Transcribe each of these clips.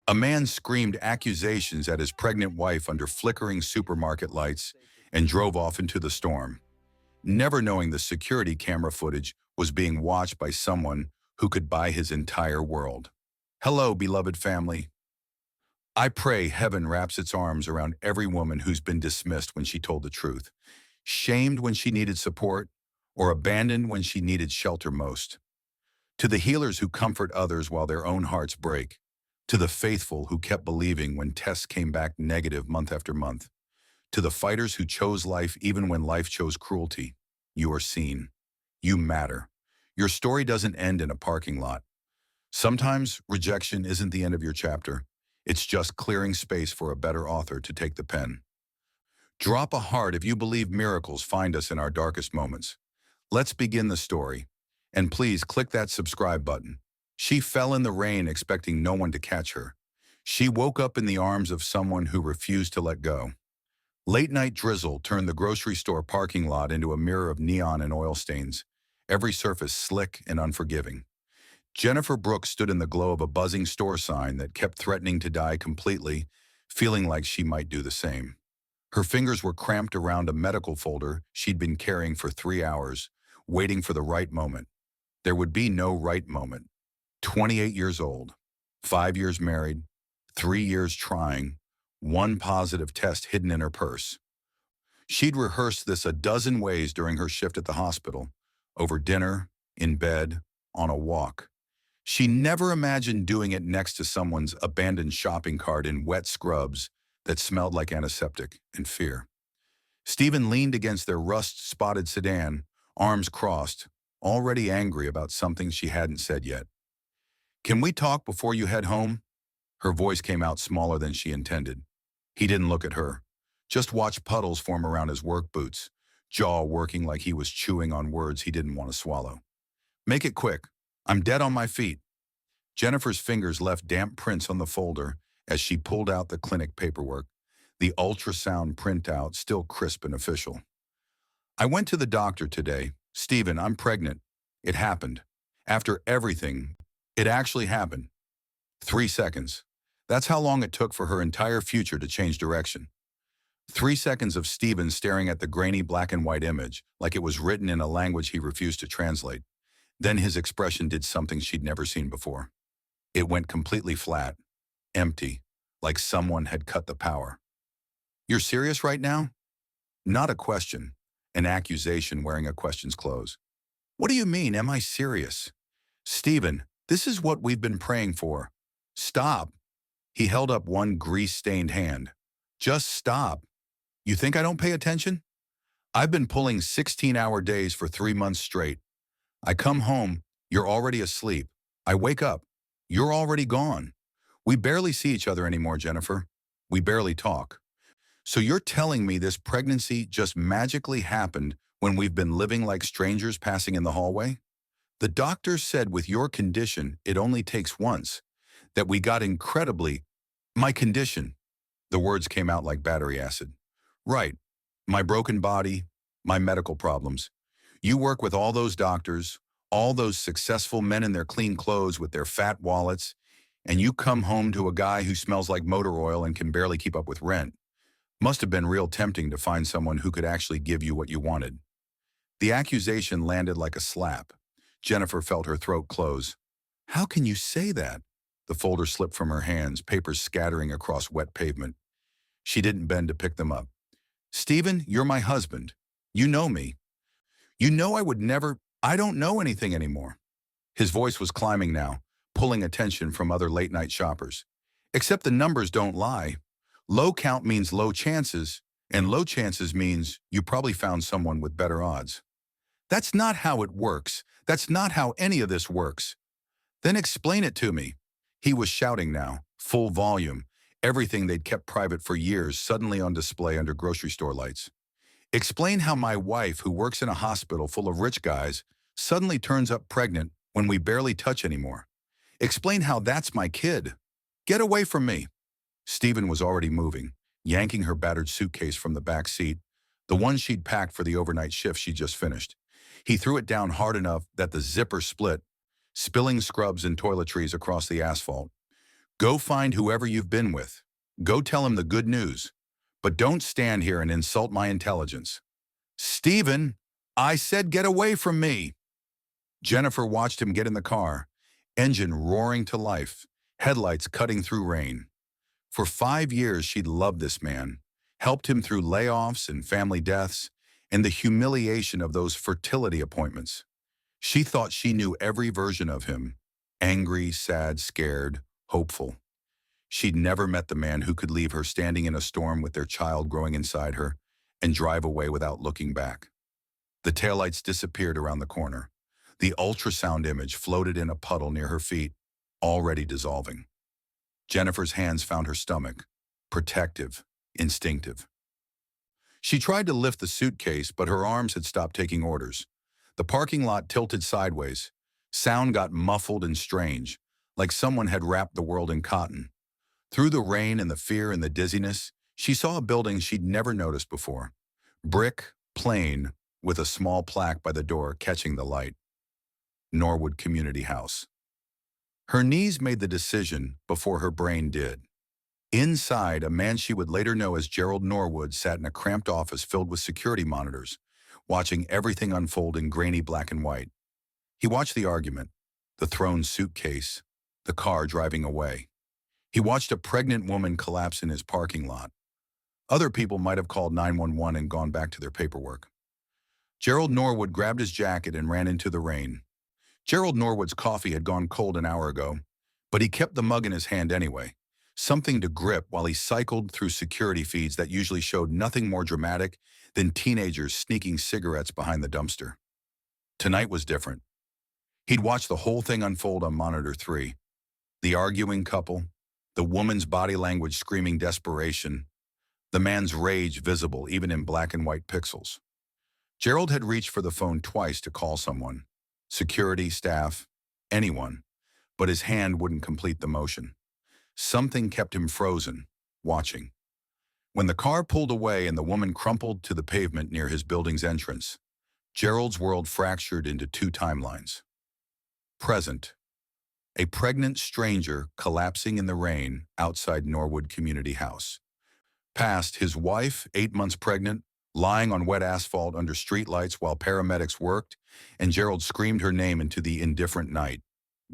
A man screamed accusations at his pregnant wife under flickering supermarket lights and drove off into the storm, never knowing the security camera footage was being watched by someone who could buy his entire world. Hello, beloved family. I pray heaven wraps its arms around every woman who's been dismissed when she told the truth, shamed when she needed support, or abandoned when she needed shelter most. To the healers who comfort others while their own hearts break, to the faithful who kept believing when tests came back negative month after month, to the fighters who chose life even when life chose cruelty, you are seen. You matter. Your story doesn't end in a parking lot. Sometimes rejection isn't the end of your chapter. It's just clearing space for a better author to take the pen. Drop a heart if you believe miracles find us in our darkest moments. Let's begin the story. And please click that subscribe button. She fell in the rain expecting no one to catch her. She woke up in the arms of someone who refused to let go. Late-night drizzle turned the grocery store parking lot into a mirror of neon and oil stains, every surface slick and unforgiving. Jennifer Brooks stood in the glow of a buzzing store sign that kept threatening to die completely, feeling like she might do the same. Her fingers were cramped around a medical folder she'd been carrying for 3 hours, waiting for the right moment. There would be no right moment. 28 years old, 5 years married, 3 years trying, one positive test hidden in her purse. She'd rehearsed this a dozen ways during her shift at the hospital, over dinner, in bed, on a walk. She never imagined doing it next to someone's abandoned shopping cart in wet scrubs that smelled like antiseptic and fear. Stephen leaned against their rust-spotted sedan, arms crossed, already angry about something she hadn't said yet. "Can we talk before you head home?" Her voice came out smaller than she intended. He didn't look at her, just watched puddles form around his work boots, jaw working like he was chewing on words he didn't want to swallow. "Make it quick. I'm dead on my feet." Jennifer's fingers left damp prints on the folder as she pulled out the clinic paperwork, the ultrasound printout still crisp and official. "I went to the doctor today. Stephen, I'm pregnant. It happened. After everything, it actually happened. 3 seconds. That's how long it took for her entire future to change direction. 3 seconds of Stephen staring at the grainy black and white image, like it was written in a language he refused to translate. Then his expression did something she'd never seen before. It went completely flat, empty, like someone had cut the power. "You're serious right now?" Not a question, an accusation wearing a question's clothes. "What do you mean, am I serious?" "Stephen, this is what we've been praying for. Stop." He held up one grease-stained hand. "Just stop. You think I don't pay attention? I've been pulling 16-hour days for 3 months straight. I come home, you're already asleep. I wake up, you're already gone. We barely see each other anymore, Jennifer. We barely talk. So you're telling me this pregnancy just magically happened when we've been living like strangers passing in the hallway? The doctor said with your condition, it only takes once. That we got incredibly, my condition." The words came out like battery acid. "Right. My broken body, my medical problems. You work with all those doctors, all those successful men in their clean clothes with their fat wallets, and you come home to a guy who smells like motor oil and can barely keep up with rent. Must have been real tempting to find someone who could actually give you what you wanted." The accusation landed like a slap. Jennifer felt her throat close. "How can you say that?" The folder slipped from her hands, papers scattering across wet pavement. She didn't bend to pick them up. "Stephen, you're my husband. You know me. You know I would never, I don't know anything anymore." His voice was climbing now, pulling attention from other late-night shoppers. "Except the numbers don't lie. Low count means low chances, and low chances means you probably found someone with better odds." "That's not how it works. That's not how any of this works." "Then explain it to me." He was shouting now, full volume, everything they'd kept private for years suddenly on display under grocery store lights. "Explain how my wife, who works in a hospital full of rich guys, suddenly turns up pregnant when we barely touch anymore. Explain how that's my kid. Get away from me." Stephen was already moving, yanking her battered suitcase from the back seat, the one she'd packed for the overnight shift she'd just finished. He threw it down hard enough that the zipper split, spilling scrubs and toiletries across the asphalt. Go find whoever you've been with. Go tell him the good news. But don't stand here and insult my intelligence. Stephen, I said get away from me. Jennifer watched him get in the car, engine roaring to life, headlights cutting through rain. For 5 years, she'd loved this man, helped him through layoffs and family deaths, and the humiliation of those fertility appointments. She thought she knew every version of him, angry, sad, scared, hopeful. She'd never met the man who could leave her standing in a storm with their child growing inside her and drive away without looking back. The taillights disappeared around the corner. The ultrasound image floated in a puddle near her feet, already dissolving. Jennifer's hands found her stomach, protective, instinctive. She tried to lift the suitcase, but her arms had stopped taking orders. The parking lot tilted sideways. Sound got muffled and strange, like someone had wrapped the world in cotton. Through the rain and the fear and the dizziness, she saw a building she'd never noticed before. Brick, plain, with a small plaque by the door catching the light. Norwood Community House. Her knees made the decision before her brain did. Inside, a man she would later know as Gerald Norwood sat in a cramped office filled with security monitors, watching everything unfold in grainy black and white. He watched the argument, the thrown suitcase, the car driving away. He watched a pregnant woman collapse in his parking lot. Other people might have called 911 and gone back to their paperwork. Gerald Norwood grabbed his jacket and ran into the rain. Gerald Norwood's coffee had gone cold an hour ago, but he kept the mug in his hand anyway, something to grip while he cycled through security feeds that usually showed nothing more dramatic than teenagers sneaking cigarettes behind the dumpster. Tonight was different. He'd watched the whole thing unfold on Monitor 3. The arguing couple, the woman's body language screaming desperation, the man's rage visible even in black and white pixels. Gerald had reached for the phone twice to call someone, security, staff, anyone, but his hand wouldn't complete the motion. Something kept him frozen, watching. When the car pulled away and the woman crumpled to the pavement near his building's entrance, Gerald's world fractured into two timelines. Present. A pregnant stranger collapsing in the rain outside Norwood Community House. Past, his wife, 8 months pregnant, lying on wet asphalt under streetlights while paramedics worked, and Gerald screamed her name into the indifferent night.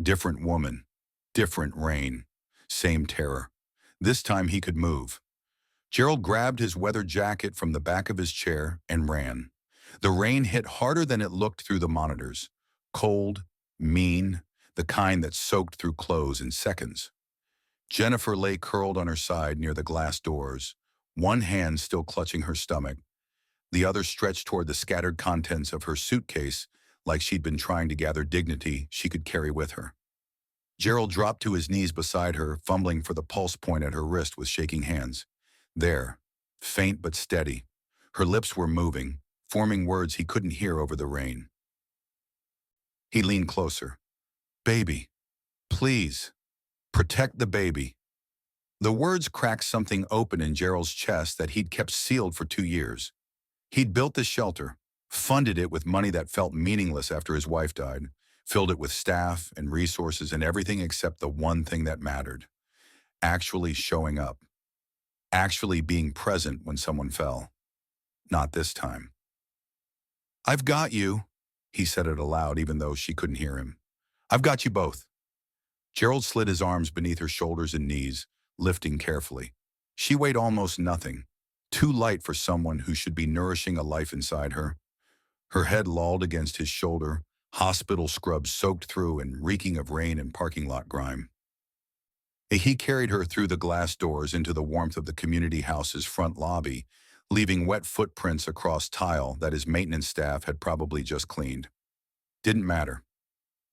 Different woman. Different rain. Same terror. This time he could move. Gerald grabbed his weather jacket from the back of his chair and ran. The rain hit harder than it looked through the monitors. Cold, mean, the kind that soaked through clothes in seconds. Jennifer lay curled on her side near the glass doors, one hand still clutching her stomach, the other stretched toward the scattered contents of her suitcase like she'd been trying to gather dignity she could carry with her. Gerald dropped to his knees beside her, fumbling for the pulse point at her wrist with shaking hands. There, faint but steady. Her lips were moving, forming words he couldn't hear over the rain. He leaned closer. Baby, please, protect the baby. The words cracked something open in Gerald's chest that he'd kept sealed for 2 years. He'd built this shelter, funded it with money that felt meaningless after his wife died, filled it with staff and resources and everything except the one thing that mattered. Actually showing up. Actually being present when someone fell. Not this time. I've got you, he said it aloud even though she couldn't hear him. I've got you both. Gerald slid his arms beneath her shoulders and knees, lifting carefully. She weighed almost nothing, too light for someone who should be nourishing a life inside her. Her head lolled against his shoulder, hospital scrubs soaked through and reeking of rain and parking lot grime. He carried her through the glass doors into the warmth of the community house's front lobby, leaving wet footprints across tile that his maintenance staff had probably just cleaned. Didn't matter.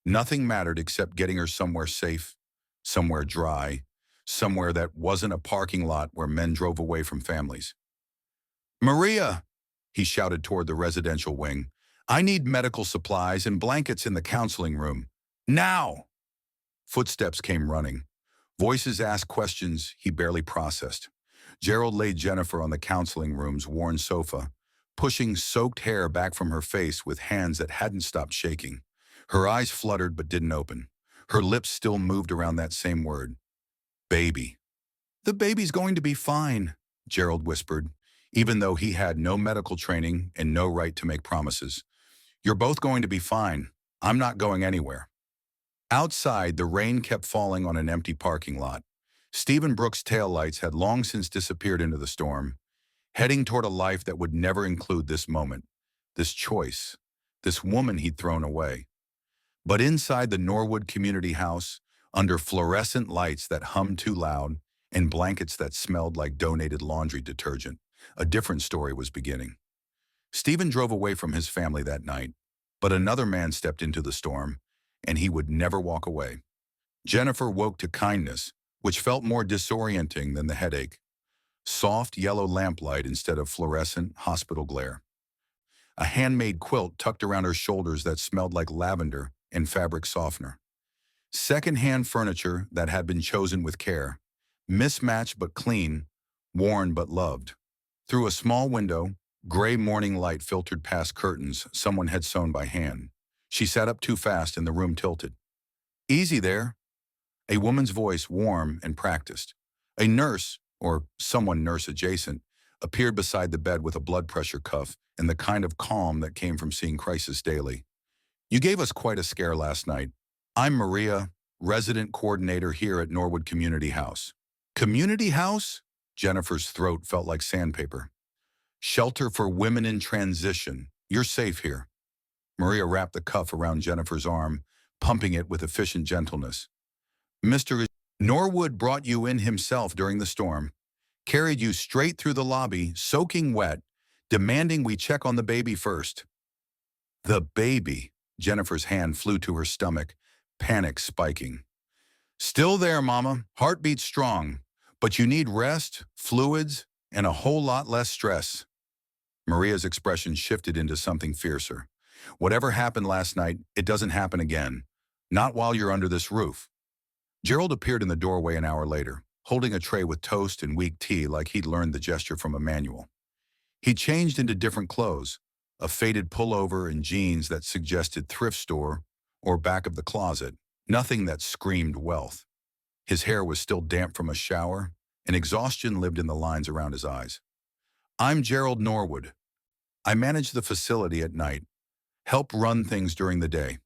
Nothing mattered except getting her somewhere safe, somewhere dry, somewhere that wasn't a parking lot where men drove away from families. Maria, he shouted toward the residential wing, I need medical supplies and blankets in the counseling room. Now! Footsteps came running. Voices asked questions he barely processed. Gerald laid Jennifer on the counseling room's worn sofa, pushing soaked hair back from her face with hands that hadn't stopped shaking. Her eyes fluttered but didn't open. Her lips still moved around that same word. Baby. The baby's going to be fine, Gerald whispered, even though he had no medical training and no right to make promises. You're both going to be fine. I'm not going anywhere. Outside, the rain kept falling on an empty parking lot. Stephen Brooks' taillights had long since disappeared into the storm, heading toward a life that would never include this moment, this choice, this woman he'd thrown away. But inside the Norwood community house, under fluorescent lights that hummed too loud and blankets that smelled like donated laundry detergent, a different story was beginning. Stephen drove away from his family that night, but another man stepped into the storm, and he would never walk away. Jennifer woke to kindness, which felt more disorienting than the headache. Soft yellow lamplight instead of fluorescent hospital glare. A handmade quilt tucked around her shoulders that smelled like lavender and fabric softener. Second-hand furniture that had been chosen with care, mismatched but clean, worn but loved. Through a small window, gray morning light filtered past curtains someone had sewn by hand. She sat up too fast and the room tilted. "Easy there." A woman's voice, warm and practiced. A nurse, or someone nurse adjacent, appeared beside the bed with a blood pressure cuff and the kind of calm that came from seeing crisis daily. "You gave us quite a scare last night. I'm Maria, resident coordinator here at Norwood Community House." "Community House?" Jennifer's throat felt like sandpaper. "Shelter for women in transition. You're safe here." Maria wrapped the cuff around Jennifer's arm, pumping it with efficient gentleness. "Mr. Norwood brought you in himself during the storm, carried you straight through the lobby, soaking wet, demanding we check on the baby first." "The baby." Jennifer's hand flew to her stomach, panic spiking. "Still there, Mama, heartbeat strong, but you need rest, fluids, and a whole lot less stress." Maria's expression shifted into something fiercer. "Whatever happened last night, it doesn't happen again. Not while you're under this roof." Gerald appeared in the doorway an hour later, holding a tray with toast and weak tea like he'd learned the gesture from a manual. He changed into different clothes, a faded pullover and jeans that suggested thrift store or back of the closet, nothing that screamed wealth. His hair was still damp from a shower, and exhaustion lived in the lines around his eyes. "I'm Gerald Norwood. I manage the facility at night, help run things during the day."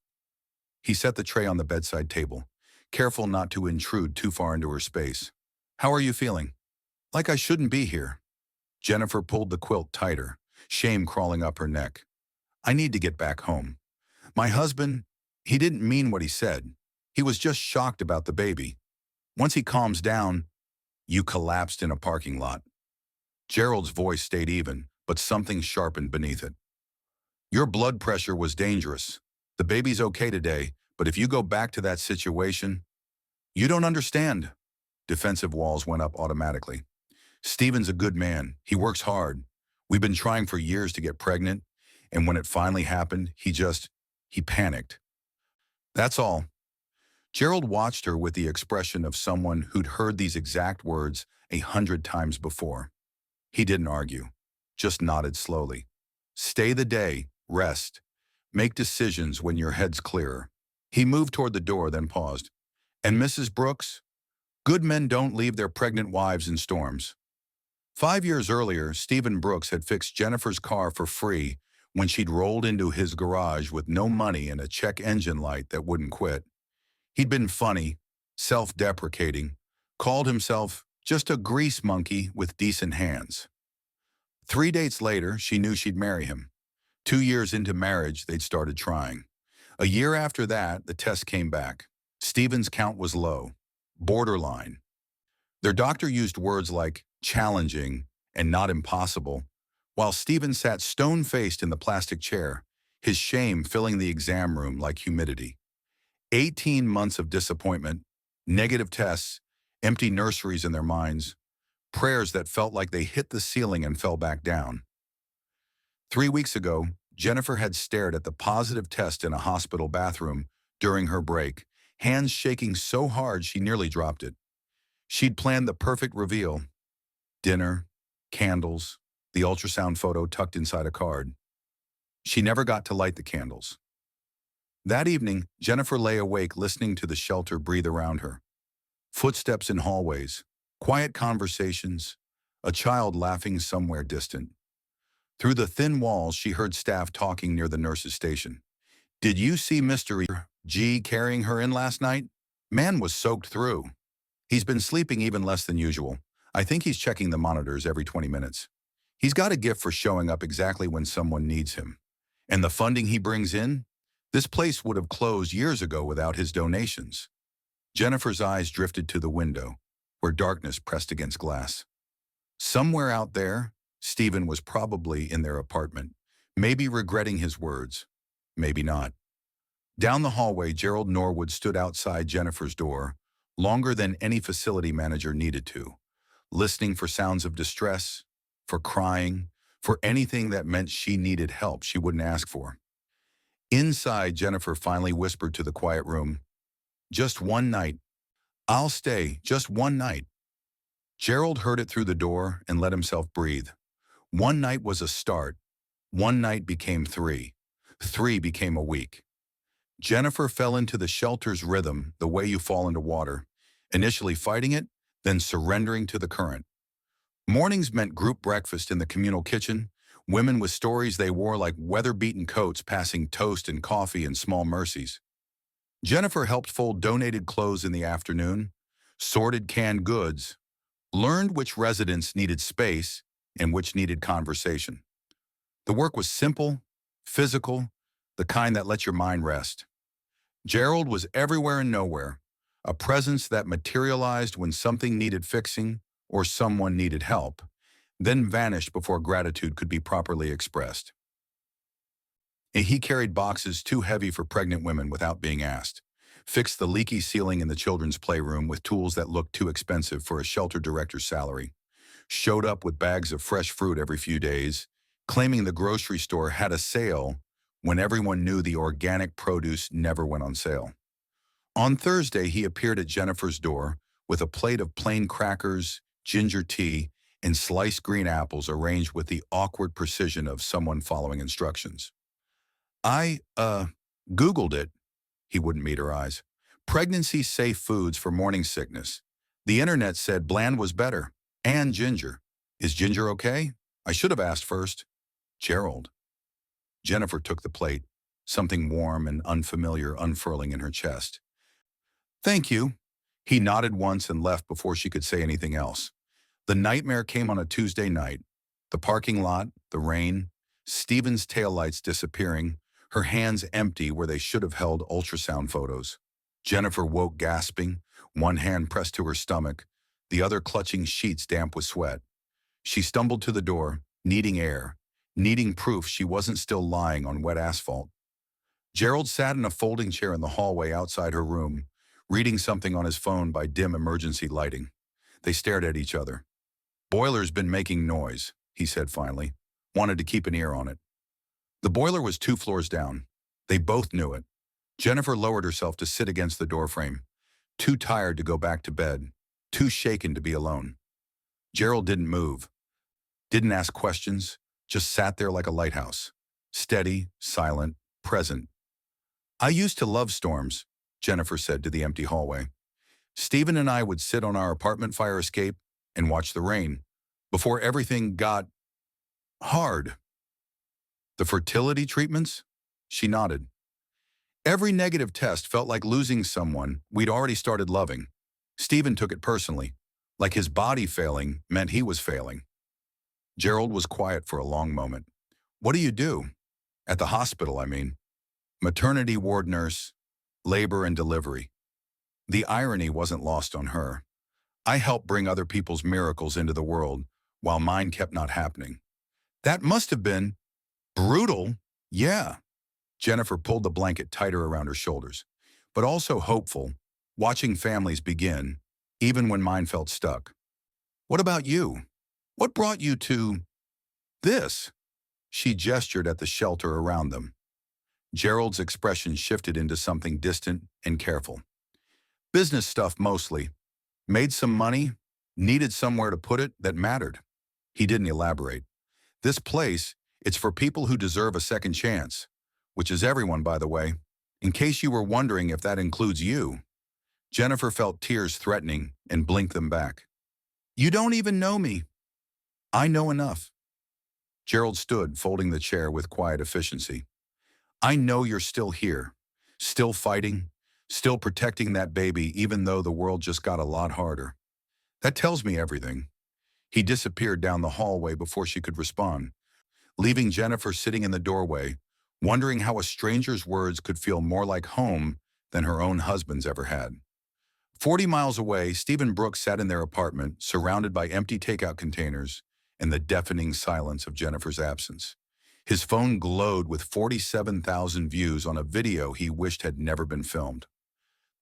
He set the tray on the bedside table, careful not to intrude too far into her space. "How are you feeling?" "Like I shouldn't be here." Jennifer pulled the quilt tighter, shame crawling up her neck. "I need to get back home. My husband, he didn't mean what he said. He was just shocked about the baby. Once he calms down." "You collapsed in a parking lot." Gerald's voice stayed even, but something sharpened beneath it. "Your blood pressure was dangerous. The baby's okay today, but if you go back to that situation..." "You don't understand." Defensive walls went up automatically. "Stephen's a good man. He works hard. We've been trying for years to get pregnant, and when it finally happened, he panicked. That's all." Gerald watched her with the expression of someone who'd heard these exact words 100 times before. He didn't argue, just nodded slowly. "Stay the day, rest. Make decisions when your head's clearer." He moved toward the door, then paused. "And Mrs. Brooks? Good men don't leave their pregnant wives in storms." 5 years earlier, Stephen Brooks had fixed Jennifer's car for free when she'd rolled into his garage with no money and a check engine light that wouldn't quit. He'd been funny, self-deprecating, called himself just a grease monkey with decent hands. 3 dates later, she knew she'd marry him. 2 years into marriage, they'd started trying. A year after that, the test came back. Stephen's count was low, borderline. Their doctor used words like challenging and not impossible, while Stephen sat stone-faced in the plastic chair, his shame filling the exam room like humidity. 18 months of disappointment, negative tests, empty nurseries in their minds, prayers that felt like they hit the ceiling and fell back down. 3 weeks ago, Jennifer had stared at the positive test in a hospital bathroom during her break, hands shaking so hard she nearly dropped it. She'd planned the perfect reveal: dinner, candles, the ultrasound photo tucked inside a card. She never got to light the candles. That evening, Jennifer lay awake listening to the shelter breathe around her. Footsteps in hallways, quiet conversations, a child laughing somewhere distant. Through the thin walls, she heard staff talking near the nurse's station. Did you see Mr. G carrying her in last night? Man was soaked through. He's been sleeping even less than usual. I think he's checking the monitors every 20 minutes. He's got a gift for showing up exactly when someone needs him. And the funding he brings in? This place would have closed years ago without his donations. Jennifer's eyes drifted to the window, where darkness pressed against glass. Somewhere out there, Stephen was probably in their apartment, maybe regretting his words, maybe not. Down the hallway, Gerald Norwood stood outside Jennifer's door, longer than any facility manager needed to, listening for sounds of distress, for crying, for anything that meant she needed help she wouldn't ask for. Inside, Jennifer finally whispered to the quiet room, "Just one night. I'll stay, just one night." Gerald heard it through the door and let himself breathe. One night was a start. One night became three. Three became a week. Jennifer fell into the shelter's rhythm the way you fall into water, initially fighting it, then surrendering to the current. Mornings meant group breakfast in the communal kitchen, women with stories they wore like weather-beaten coats passing toast and coffee and small mercies. Jennifer helped fold donated clothes in the afternoon, sorted canned goods, learned which residents needed space and which needed conversation. The work was simple, physical, the kind that lets your mind rest. Gerald was everywhere and nowhere, a presence that materialized when something needed fixing or someone needed help, then vanished before gratitude could be properly expressed. And he carried boxes too heavy for pregnant women without being asked, fixed the leaky ceiling in the children's playroom with tools that looked too expensive for a shelter director's salary, showed up with bags of fresh fruit every few days, claiming the grocery store had a sale when everyone knew the organic produce never went on sale. On Thursday, he appeared at Jennifer's door with a plate of plain crackers, ginger tea, and sliced green apples arranged with the awkward precision of someone following instructions. I Googled it." He wouldn't meet her eyes. "Pregnancy-safe foods for morning sickness. The internet said bland was better. And ginger. Is ginger okay? I should have asked first." "Gerald." Jennifer took the plate, something warm and unfamiliar unfurling in her chest. "Thank you." He nodded once and left before she could say anything else. The nightmare came on a Tuesday night. The parking lot, the rain, Stephen's taillights disappearing, her hands empty where they should have held ultrasound photos. Jennifer woke gasping, one hand pressed to her stomach, the other clutching sheets damp with sweat. She stumbled to the door, needing air, needing proof she wasn't still lying on wet asphalt. Gerald sat in a folding chair in the hallway outside her room, reading something on his phone by dim emergency lighting. They stared at each other. "Boiler's been making noise," he said finally. Wanted to keep an ear on it. The boiler was 2 floors down. They both knew it. Jennifer lowered herself to sit against the doorframe, too tired to go back to bed, too shaken to be alone. Gerald didn't move, didn't ask questions, just sat there like a lighthouse, steady, silent, present. "I used to love storms," Jennifer said to the empty hallway. "Stephen and I would sit on our apartment fire escape and watch the rain, before everything got hard." "The fertility treatments?" She nodded. "Every negative test felt like losing someone we'd already started loving. Stephen took it personally, like his body failing meant he was failing." Gerald was quiet for a long moment. "What do you do? At the hospital, I mean." "Maternity ward nurse, labor and delivery." The irony wasn't lost on her. "I helped bring other people's miracles into the world while mine kept not happening." "That must have been brutal." "Yeah." Jennifer pulled the blanket tighter around her shoulders, but also hopeful, watching families begin, even when mine felt stuck. "What about you? What brought you to this?" She gestured at the shelter around them. Gerald's expression shifted into something distant and careful. "Business stuff mostly. Made some money, needed somewhere to put it that mattered." He didn't elaborate. "This place, it's for people who deserve a second chance," which is everyone, by the way, in case you were wondering if that includes you. Jennifer felt tears threatening and blinked them back. You don't even know me. I know enough. Gerald stood, folding the chair with quiet efficiency. I know you're still here, still fighting, still protecting that baby even though the world just got a lot harder. That tells me everything. He disappeared down the hallway before she could respond, leaving Jennifer sitting in the doorway, wondering how a stranger's words could feel more like home than her own husband's ever had. 40 miles away, Stephen Brooks sat in their apartment, surrounded by empty takeout containers and the deafening silence of Jennifer's absence. His phone glowed with 47,000 views on a video he wished had never been filmed.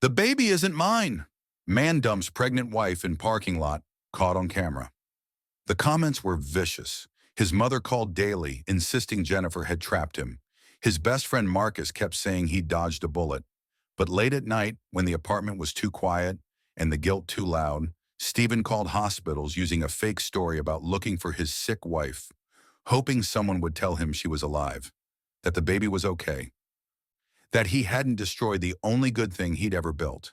The baby isn't mine. Man dumps pregnant wife in parking lot, caught on camera. The comments were vicious. His mother called daily, insisting Jennifer had trapped him. His best friend Marcus kept saying he dodged a bullet. But late at night, when the apartment was too quiet and the guilt too loud, Stephen called hospitals using a fake story about looking for his sick wife, hoping someone would tell him she was alive, that the baby was okay, that he hadn't destroyed the only good thing he'd ever built.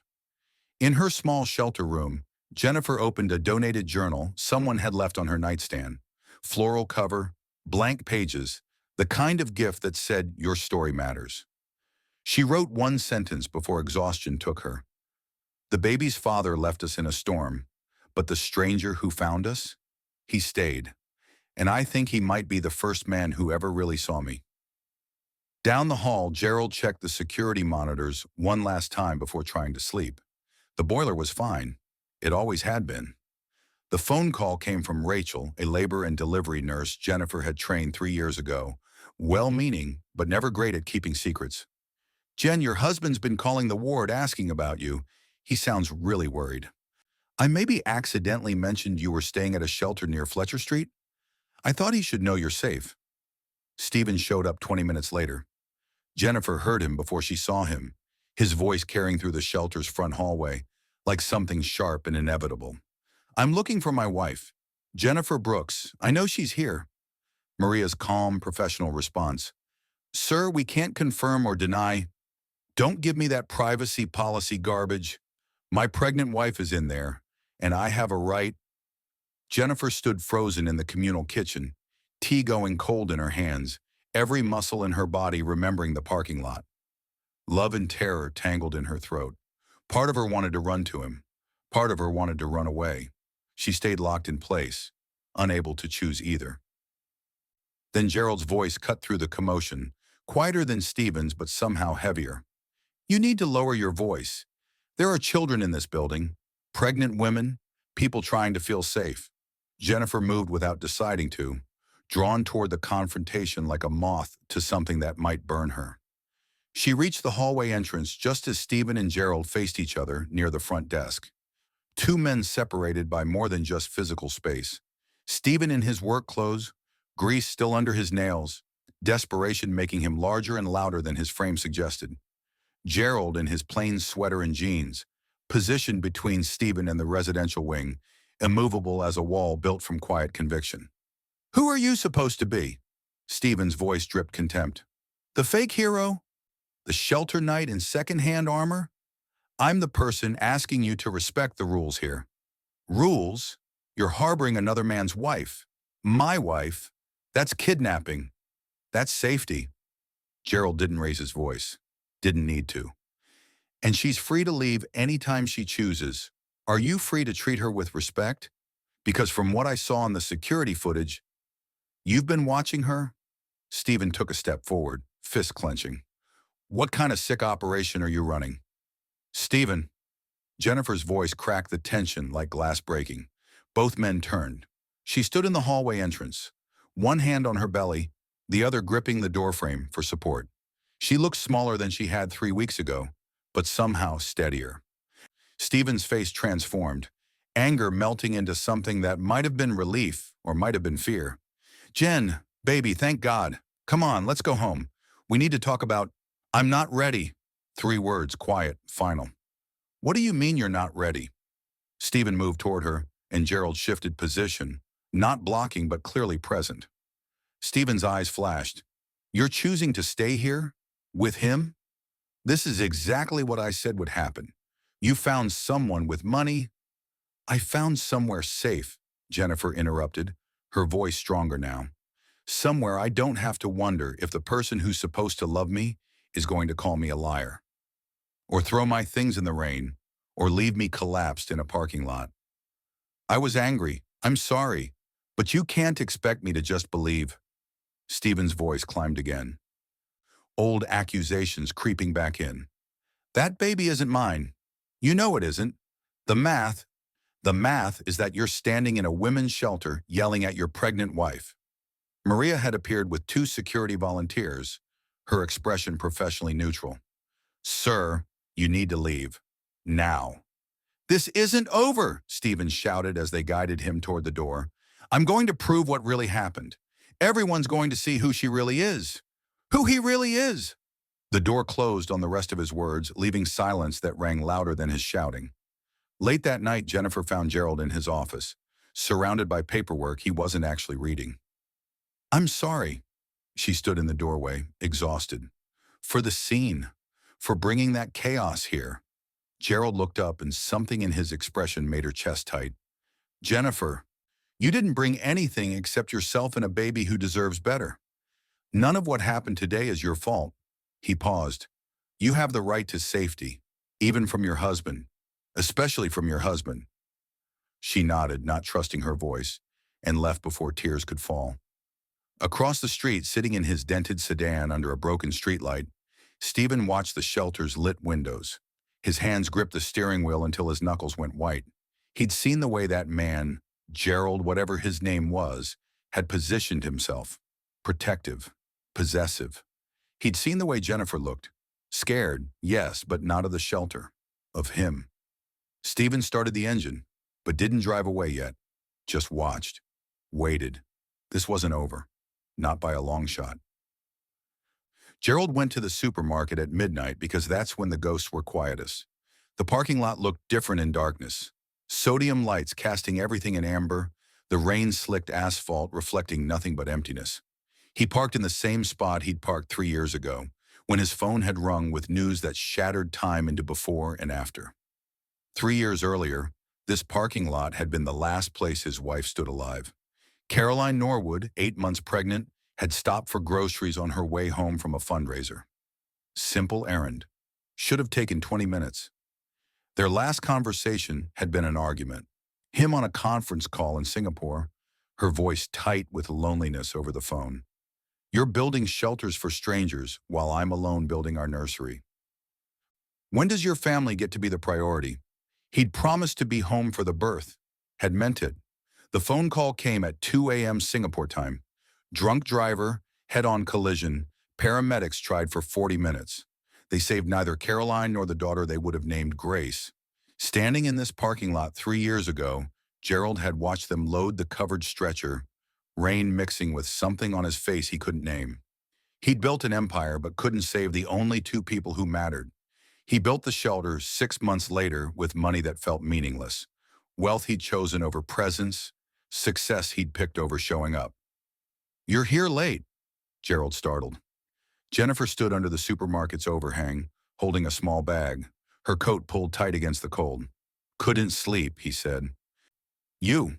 In her small shelter room, Jennifer opened a donated journal someone had left on her nightstand. Floral cover, blank pages, the kind of gift that said, "Your story matters." She wrote one sentence before exhaustion took her. The baby's father left us in a storm, but the stranger who found us, he stayed. And I think he might be the first man who ever really saw me. Down the hall, Gerald checked the security monitors one last time before trying to sleep. The boiler was fine. It always had been. The phone call came from Rachel, a labor and delivery nurse Jennifer had trained 3 years ago, well-meaning, but never great at keeping secrets. Jen, your husband's been calling the ward asking about you. He sounds really worried. I maybe accidentally mentioned you were staying at a shelter near Fletcher Street. I thought he should know you're safe. Stephen showed up 20 minutes later. Jennifer heard him before she saw him, his voice carrying through the shelter's front hallway, like something sharp and inevitable. I'm looking for my wife, Jennifer Brooks. I know she's here. Maria's calm, professional response. Sir, we can't confirm or deny. Don't give me that privacy policy garbage. My pregnant wife is in there, and I have a right. Jennifer stood frozen in the communal kitchen, tea going cold in her hands, every muscle in her body remembering the parking lot. Love and terror tangled in her throat. Part of her wanted to run to him. Part of her wanted to run away. She stayed locked in place, unable to choose either. Then Gerald's voice cut through the commotion, quieter than Stephen's but somehow heavier. You need to lower your voice. There are children in this building, pregnant women, people trying to feel safe. Jennifer moved without deciding to, drawn toward the confrontation like a moth to something that might burn her. She reached the hallway entrance just as Stephen and Gerald faced each other near the front desk. Two men separated by more than just physical space. Stephen in his work clothes, grease still under his nails, desperation making him larger and louder than his frame suggested. Gerald in his plain sweater and jeans, positioned between Stephen and the residential wing, immovable as a wall built from quiet conviction. Who are you supposed to be? Stephen's voice dripped contempt. The fake hero? The shelter knight in second-hand armor? I'm the person asking you to respect the rules here. Rules? You're harboring another man's wife. My wife? That's kidnapping. That's safety. Gerald didn't raise his voice. Didn't need to. And she's free to leave anytime she chooses. Are you free to treat her with respect? Because from what I saw in the security footage, you've been watching her? Stephen took a step forward, fist clenching. What kind of sick operation are you running? Stephen. Jennifer's voice cracked the tension like glass breaking. Both men turned. She stood in the hallway entrance, one hand on her belly, the other gripping the doorframe for support. She looked smaller than she had 3 weeks ago, but somehow steadier. Stephen's face transformed, anger melting into something that might have been relief or might have been fear. Jen, baby, thank God. Come on, let's go home. We need to talk about, I'm not ready. 3 words, quiet, final. What do you mean you're not ready? Stephen moved toward her, and Gerald shifted position, not blocking but clearly present. Stephen's eyes flashed. You're choosing to stay here? With him? This is exactly what I said would happen. You found someone with money? I found somewhere safe, Jennifer interrupted, her voice stronger now. Somewhere I don't have to wonder if the person who's supposed to love me is going to call me a liar, or throw my things in the rain, or leave me collapsed in a parking lot. I was angry. I'm sorry. But you can't expect me to just believe. Stephen's voice climbed again. Old accusations creeping back in. That baby isn't mine. You know it isn't. The math, the math is that you're standing in a women's shelter yelling at your pregnant wife. Maria had appeared with two security volunteers, her expression professionally neutral. Sir, you need to leave. Now. This isn't over, Stephen shouted as they guided him toward the door. I'm going to prove what really happened. Everyone's going to see who she really is. Who he really is. The door closed on the rest of his words, leaving silence that rang louder than his shouting. Late that night, Jennifer found Gerald in his office, surrounded by paperwork he wasn't actually reading. I'm sorry. She stood in the doorway, exhausted. For the scene. For bringing that chaos here. Gerald looked up and something in his expression made her chest tight. Jennifer, you didn't bring anything except yourself and a baby who deserves better. None of what happened today is your fault. He paused. You have the right to safety, even from your husband, especially from your husband. She nodded, not trusting her voice, and left before tears could fall. Across the street, sitting in his dented sedan under a broken streetlight, Stephen watched the shelter's lit windows. His hands gripped the steering wheel until his knuckles went white. He'd seen the way that man, Gerald, whatever his name was, had positioned himself. Protective, possessive. He'd seen the way Jennifer looked. Scared, yes, but not of the shelter. Of him. Stephen started the engine, but didn't drive away yet. Just watched. Waited. This wasn't over. Not by a long shot. Gerald went to the supermarket at midnight because that's when the ghosts were quietest. The parking lot looked different in darkness. Sodium lights casting everything in amber, the rain-slicked asphalt reflecting nothing but emptiness. He parked in the same spot he'd parked 3 years ago, when his phone had rung with news that shattered time into before and after. 3 years earlier, this parking lot had been the last place his wife stood alive. Caroline Norwood, 8 months pregnant, had stopped for groceries on her way home from a fundraiser. Simple errand. Should have taken 20 minutes. Their last conversation had been an argument. Him on a conference call in Singapore, her voice tight with loneliness over the phone. You're building shelters for strangers while I'm alone building our nursery. When does your family get to be the priority? He'd promised to be home for the birth. Had meant it. The phone call came at 2 a.m. Singapore time. Drunk driver, head-on collision, paramedics tried for 40 minutes. They saved neither Caroline nor the daughter they would have named Grace. Standing in this parking lot 3 years ago, Gerald had watched them load the covered stretcher, rain mixing with something on his face he couldn't name. He'd built an empire but couldn't save the only two people who mattered. He built the shelter 6 months later with money that felt meaningless. Wealth he'd chosen over presence, success he'd picked over showing up. You're here late, Gerald startled. Jennifer stood under the supermarket's overhang, holding a small bag, her coat pulled tight against the cold. Couldn't sleep, he said. You,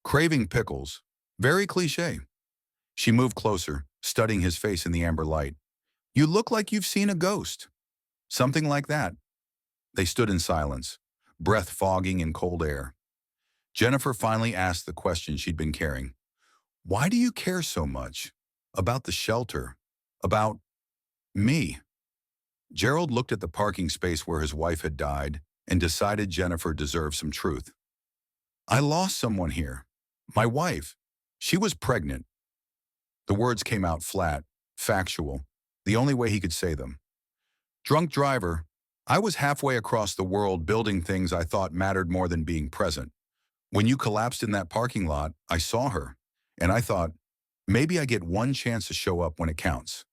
craving pickles. Very cliché. She moved closer, studying his face in the amber light. You look like you've seen a ghost. Something like that. They stood in silence, breath fogging in cold air. Jennifer finally asked the question she'd been carrying. Why do you care so much? About the shelter? About me? Gerald looked at the parking space where his wife had died and decided Jennifer deserved some truth. I lost someone here. My wife. She was pregnant. The words came out flat, factual, the only way he could say them. Drunk driver, I was halfway across the world building things I thought mattered more than being present. When you collapsed in that parking lot, I saw her. And I thought, maybe I get one chance to show up when it counts.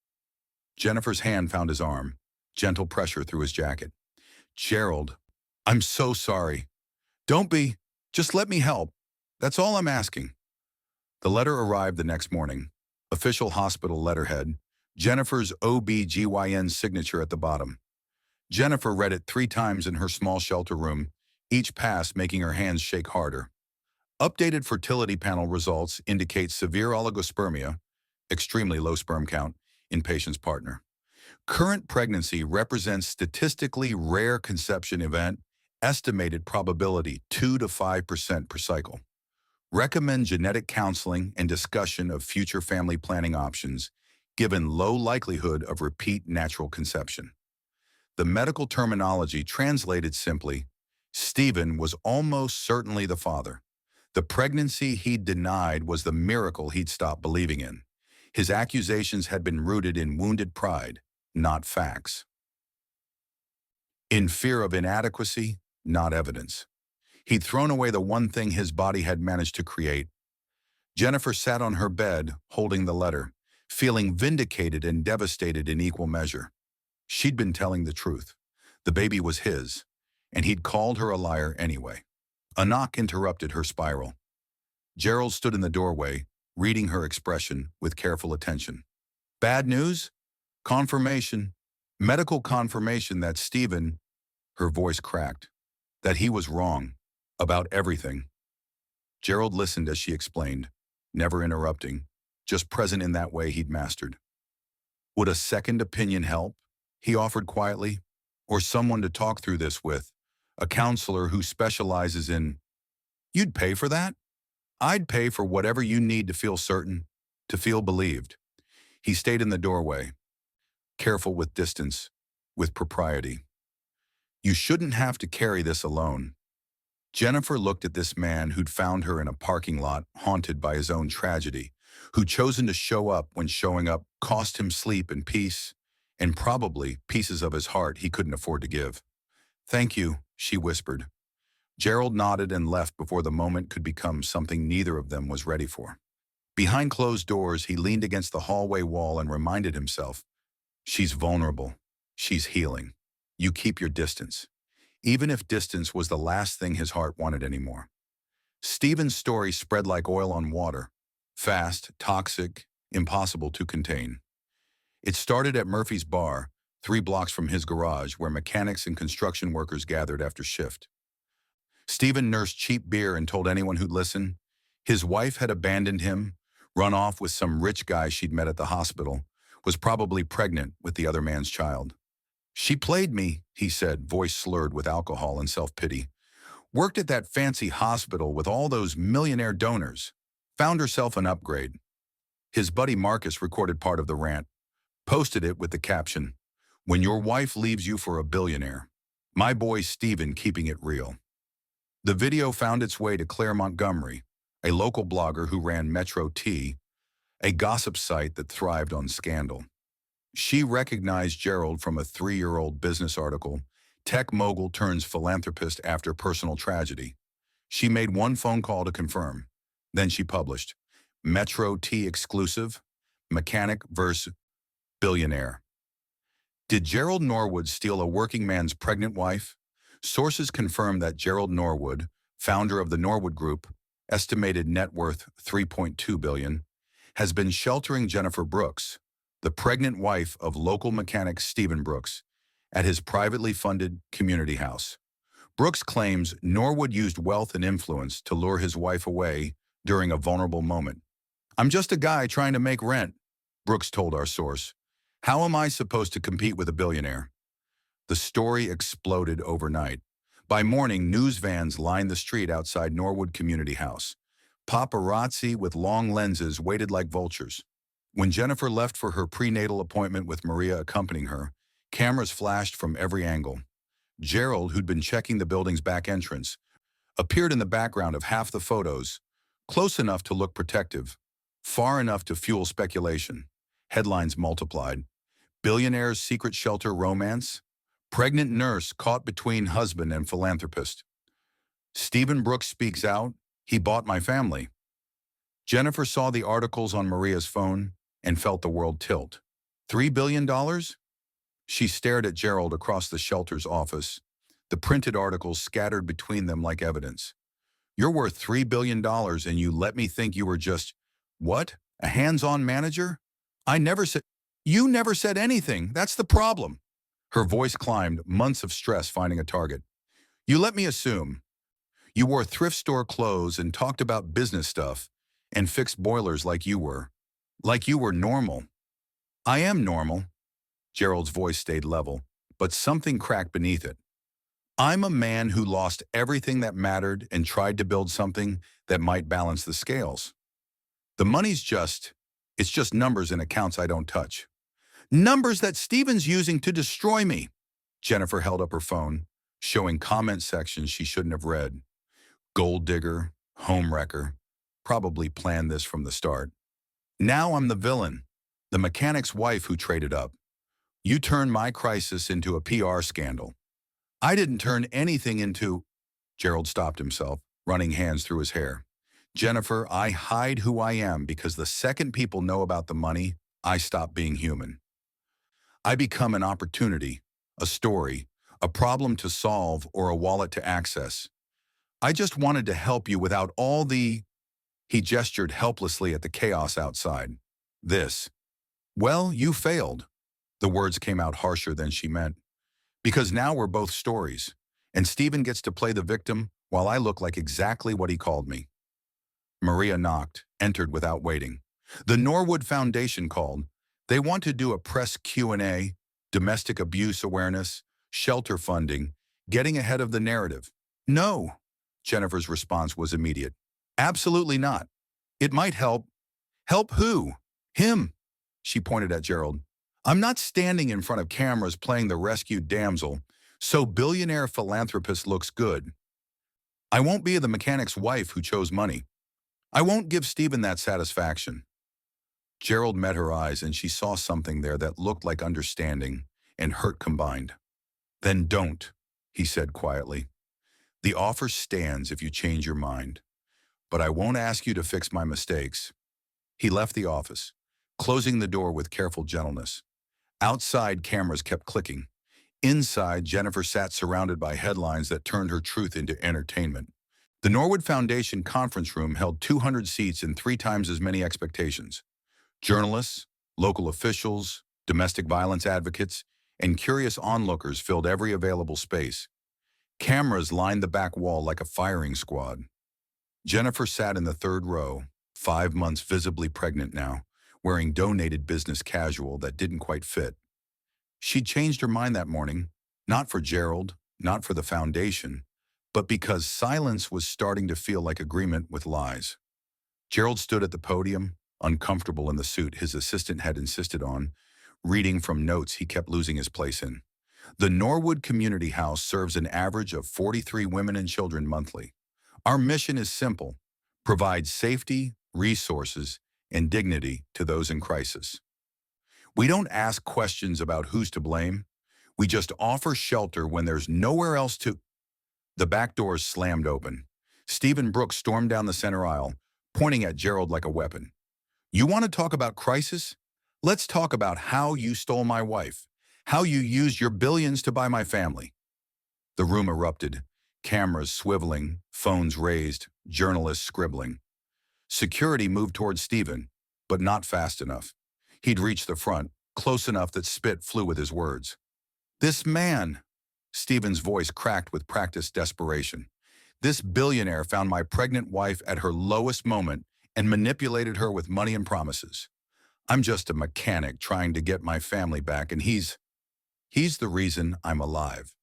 Jennifer's hand found his arm, gentle pressure through his jacket. Gerald, I'm so sorry. Don't be. Just let me help. That's all I'm asking. The letter arrived the next morning. Official hospital letterhead, Jennifer's OB/GYN signature at the bottom. Jennifer read it 3 times in her small shelter room, each pass making her hands shake harder. Updated fertility panel results indicate severe oligospermia, extremely low sperm count, in patient's partner. Current pregnancy represents statistically rare conception event, estimated probability 2 to 5% per cycle. Recommend genetic counseling and discussion of future family planning options, given low likelihood of repeat natural conception. The medical terminology translated simply, Stephen was almost certainly the father. The pregnancy he'd denied was the miracle he'd stopped believing in. His accusations had been rooted in wounded pride, not facts. In fear of inadequacy, not evidence. He'd thrown away the one thing his body had managed to create. Jennifer sat on her bed, holding the letter, feeling vindicated and devastated in equal measure. She'd been telling the truth. The baby was his, and he'd called her a liar anyway. A knock interrupted her spiral. Gerald stood in the doorway, reading her expression with careful attention. Bad news? Confirmation. Medical confirmation that Stephen, her voice cracked, that he was wrong about everything. Gerald listened as she explained, never interrupting, just present in that way he'd mastered. Would a second opinion help? He offered quietly, or someone to talk through this with, a counselor who specializes in, you'd pay for that? I'd pay for whatever you need to feel certain, to feel believed. He stayed in the doorway, careful with distance, with propriety. You shouldn't have to carry this alone. Jennifer looked at this man who'd found her in a parking lot haunted by his own tragedy, who'd chosen to show up when showing up cost him sleep and peace, and probably pieces of his heart he couldn't afford to give. Thank you, she whispered. Gerald nodded and left before the moment could become something neither of them was ready for. Behind closed doors, he leaned against the hallway wall and reminded himself, she's vulnerable. She's healing. You keep your distance. Even if distance was the last thing his heart wanted anymore. Stephen's story spread like oil on water. Fast, toxic, impossible to contain. It started at Murphy's Bar, 3 blocks from his garage, where mechanics and construction workers gathered after shift. Stephen nursed cheap beer and told anyone who'd listen. His wife had abandoned him, run off with some rich guy she'd met at the hospital, was probably pregnant with the other man's child. She played me, he said, voice slurred with alcohol and self-pity. Worked at that fancy hospital with all those millionaire donors. Found herself an upgrade. His buddy Marcus recorded part of the rant, posted it with the caption, when your wife leaves you for a billionaire. My boy Stephen keeping it real. The video found its way to Claire Montgomery, a local blogger who ran Metro T, a gossip site that thrived on scandal. She recognized Gerald from a 3-year-old business article, Tech Mogul turns philanthropist after personal tragedy. She made one phone call to confirm. Then she published, Metro T exclusive, mechanic versus billionaire. Did Gerald Norwood steal a working man's pregnant wife? Sources confirm that Gerald Norwood, founder of the Norwood Group, estimated net worth $3.2 billion, has been sheltering Jennifer Brooks, the pregnant wife of local mechanic Stephen Brooks, at his privately funded community house. Brooks claims Norwood used wealth and influence to lure his wife away during a vulnerable moment. I'm just a guy trying to make rent, Brooks told our source. How am I supposed to compete with a billionaire? The story exploded overnight. By morning, news vans lined the street outside Norwood Community House. Paparazzi with long lenses waited like vultures. When Jennifer left for her prenatal appointment with Maria accompanying her, cameras flashed from every angle. Gerald, who'd been checking the building's back entrance, appeared in the background of half the photos, close enough to look protective, far enough to fuel speculation. Headlines multiplied. Billionaire's secret shelter romance? Pregnant nurse caught between husband and philanthropist. Stephen Brooks speaks out, he bought my family. Jennifer saw the articles on Maria's phone and felt the world tilt. $3 billion? She stared at Gerald across the shelter's office, the printed articles scattered between them like evidence. You're worth $3 billion and you let me think you were just, what? A hands-on manager? You never said anything. That's the problem. Her voice climbed, months of stress finding a target. You let me assume. You wore thrift store clothes and talked about business stuff and fixed boilers like you were. Like you were normal. I am normal. Gerald's voice stayed level, but something cracked beneath it. I'm a man who lost everything that mattered and tried to build something that might balance the scales. The money's it's just numbers in accounts I don't touch. Numbers that Steven's using to destroy me. Jennifer held up her phone, showing comment sections she shouldn't have read. Gold digger, home wrecker, probably planned this from the start. Now I'm the villain, the mechanic's wife who traded up. You turned my crisis into a PR scandal. I didn't turn anything into... Gerald stopped himself, running hands through his hair. Jennifer, I hide who I am because the second people know about the money, I stop being human. I become an opportunity, a story, a problem to solve, or a wallet to access. I just wanted to help you without all the... He gestured helplessly at the chaos outside. This. Well, you failed. The words came out harsher than she meant. Because now we're both stories, and Stephen gets to play the victim while I look like exactly what he called me. Maria knocked, entered without waiting. The Norwood Foundation called. They want to do a press Q&A, domestic abuse awareness, shelter funding, getting ahead of the narrative. No, Jennifer's response was immediate. Absolutely not. It might help. Help who? Him, she pointed at Gerald. I'm not standing in front of cameras playing the rescued damsel, so billionaire philanthropist looks good. I won't be the mechanic's wife who chose money. I won't give Stephen that satisfaction. Gerald met her eyes and she saw something there that looked like understanding and hurt combined. Then don't, he said quietly. The offer stands if you change your mind, but I won't ask you to fix my mistakes. He left the office, closing the door with careful gentleness. Outside, cameras kept clicking. Inside, Jennifer sat surrounded by headlines that turned her truth into entertainment. The Norwood Foundation conference room held 200 seats and 3 times as many expectations. Journalists, local officials, domestic violence advocates, and curious onlookers filled every available space. Cameras lined the back wall like a firing squad. Jennifer sat in the 3rd row, 5 months visibly pregnant now, wearing donated business casual that didn't quite fit. She'd changed her mind that morning, not for Gerald, not for the foundation, but because silence was starting to feel like agreement with lies. Gerald stood at the podium, uncomfortable in the suit his assistant had insisted on, reading from notes he kept losing his place in. The Norwood Community House serves an average of 43 women and children monthly. Our mission is simple: provide safety, resources, and dignity to those in crisis. We don't ask questions about who's to blame. We just offer shelter when there's nowhere else to... The back doors slammed open. Stephen Brooks stormed down the center aisle, pointing at Gerald like a weapon. You want to talk about crisis? Let's talk about how you stole my wife, how you used your billions to buy my family. The room erupted, cameras swiveling, phones raised, journalists scribbling. Security moved toward Stephen, but not fast enough. He'd reached the front, close enough that spit flew with his words. This man, Stephen's voice cracked with practiced desperation. This billionaire found my pregnant wife at her lowest moment and manipulated her with money and promises. I'm just a mechanic trying to get my family back, and he's the reason I'm alive.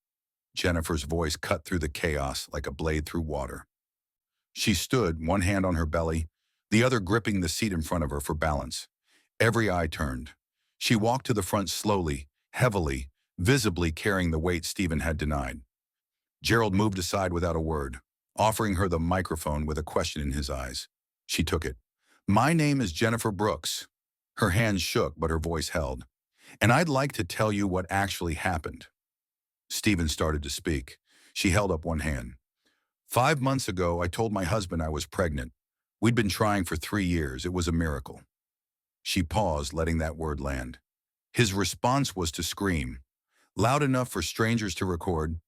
Jennifer's voice cut through the chaos like a blade through water. She stood, one hand on her belly, the other gripping the seat in front of her for balance. Every eye turned. She walked to the front slowly, heavily, visibly carrying the weight Stephen had denied. Gerald moved aside without a word, offering her the microphone with a question in his eyes. She took it. My name is Jennifer Brooks. Her hands shook, but her voice held. And I'd like to tell you what actually happened. Stephen started to speak. She held up one hand. 5 months ago, I told my husband I was pregnant. We'd been trying for 3 years. It was a miracle. She paused, letting that word land. His response was to scream, loud enough for strangers to record,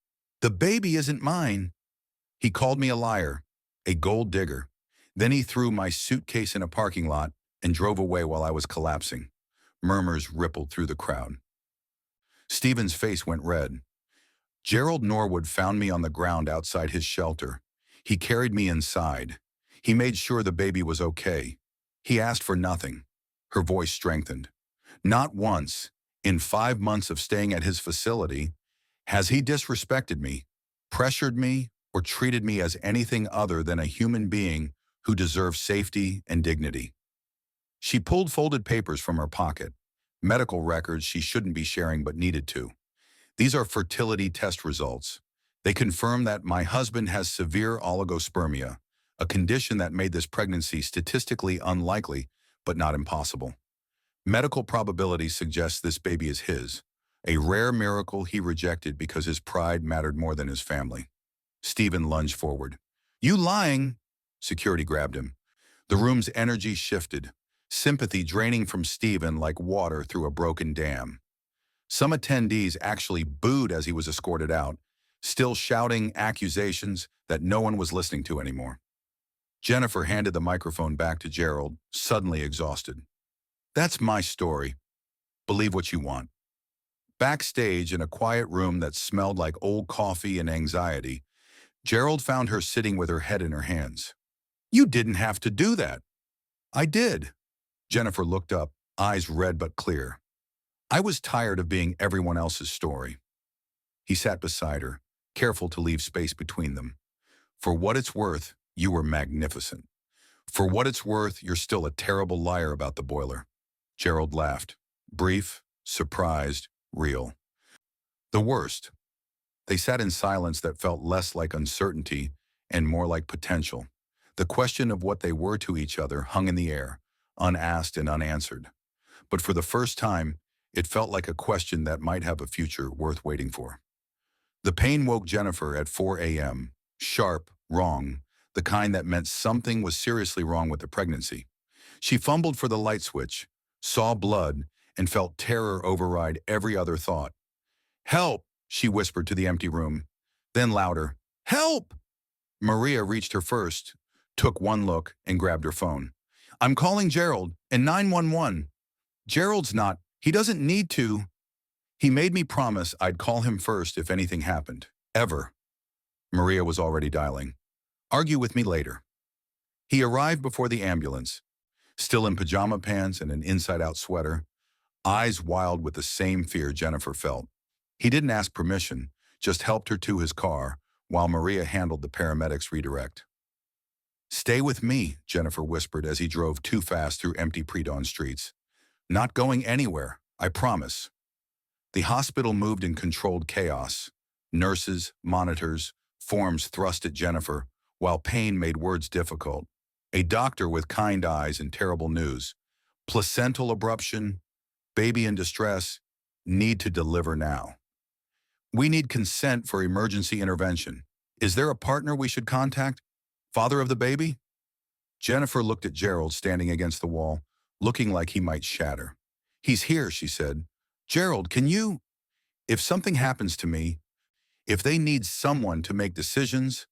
"The baby isn't mine." He called me a liar, a gold digger. Then he threw my suitcase in a parking lot and drove away while I was collapsing. Murmurs rippled through the crowd. Stephen's face went red. Gerald Norwood found me on the ground outside his shelter. He carried me inside. He made sure the baby was okay. He asked for nothing. Her voice strengthened. Not once, in 5 months of staying at his facility, has he disrespected me, pressured me, or treated me as anything other than a human being who deserves safety and dignity. She pulled folded papers from her pocket, medical records she shouldn't be sharing but needed to. These are fertility test results. They confirm that my husband has severe oligospermia, a condition that made this pregnancy statistically unlikely but not impossible. Medical probability suggests this baby is his, a rare miracle he rejected because his pride mattered more than his family. Stephen lunged forward. "You lying!" Security grabbed him. The room's energy shifted, sympathy draining from Stephen like water through a broken dam. Some attendees actually booed as he was escorted out, still shouting accusations that no one was listening to anymore. Jennifer handed the microphone back to Gerald, suddenly exhausted. "That's my story. Believe what you want." Backstage, in a quiet room that smelled like old coffee and anxiety, Gerald found her sitting with her head in her hands. "You didn't have to do that." "I did." Jennifer looked up, eyes red but clear. "I was tired of being everyone else's story." He sat beside her, careful to leave space between them. "For what it's worth, you were magnificent. For what it's worth, you're still a terrible liar about the boiler." Gerald laughed. Brief, surprised, real. "The worst." They sat in silence that felt less like uncertainty and more like potential. The question of what they were to each other hung in the air, unasked and unanswered. But for the first time, it felt like a question that might have a future worth waiting for. The pain woke Jennifer at 4 a.m., sharp, wrong, the kind that meant something was seriously wrong with the pregnancy. She fumbled for the light switch, saw blood, and felt terror override every other thought. "Help!" she whispered to the empty room. Then louder, "Help!" Maria reached her first, took one look, and grabbed her phone. "I'm calling Gerald, and 911. "Gerald's not. He doesn't need to. He made me promise I'd call him first if anything happened. Ever." Maria was already dialing. "Argue with me later." He arrived before the ambulance, still in pajama pants and an inside-out sweater, eyes wild with the same fear Jennifer felt. He didn't ask permission, just helped her to his car, while Maria handled the paramedics' redirect. "Stay with me," Jennifer whispered as he drove too fast through empty pre-dawn streets. "Not going anywhere, I promise." The hospital moved in controlled chaos. Nurses, monitors, forms thrust at Jennifer, while pain made words difficult. A doctor with kind eyes and terrible news. Placental abruption, baby in distress, need to deliver now. "We need consent for emergency intervention. Is there a partner we should contact? Father of the baby?" Jennifer looked at Gerald standing against the wall, looking like he might shatter. "He's here," she said. "Gerald, can you? If something happens to me, if they need someone to make decisions."